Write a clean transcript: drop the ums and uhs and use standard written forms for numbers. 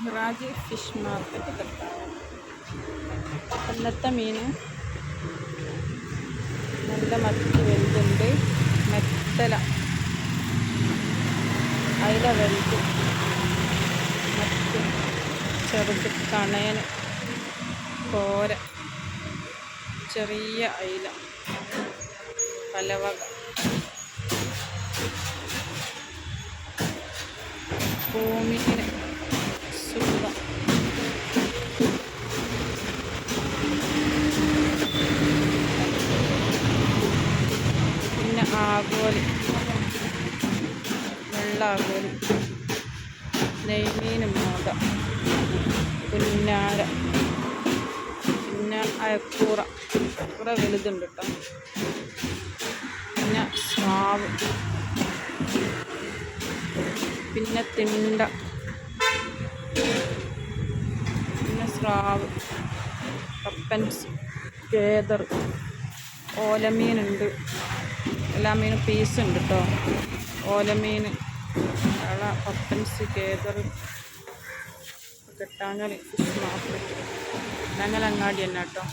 Miraj fish market കത്താനം. ഇന്നത്തെ മീൻ നല്ല മത്തി വലുതുണ്ട്, മെത്തല അയില വലുത്, മത്തി ചെറുത്, കണയൻ, കോര, ചെറിയ അയില, പലവക, ഭൂമിയിൽ സുഖം, പിന്നെ ആഗോലി, വെള്ളാഗോലി, നെയ്മീൻ മോത, പുന്നാര, പിന്നെ അയക്കൂറ, കൂറ വലുതുണ്ട് കേട്ടോ, പിന്നെ സ്രാവ്, പിന്നെ തിണ്ട, പിന്നെ സ്രാവ്, പപ്പൻസ്, കേദർ, ഓലമീനുണ്ട്. എല്ലാ മീനും പീസുണ്ട് കേട്ടോ. ഓലമീൻ, പപ്പൻസ്, കേദർ കിട്ടാങ്ങൽ ഫിഷ് മാർക്കറ്റ് ഞങ്ങൾ അങ്ങാടി തന്നെ കേട്ടോ.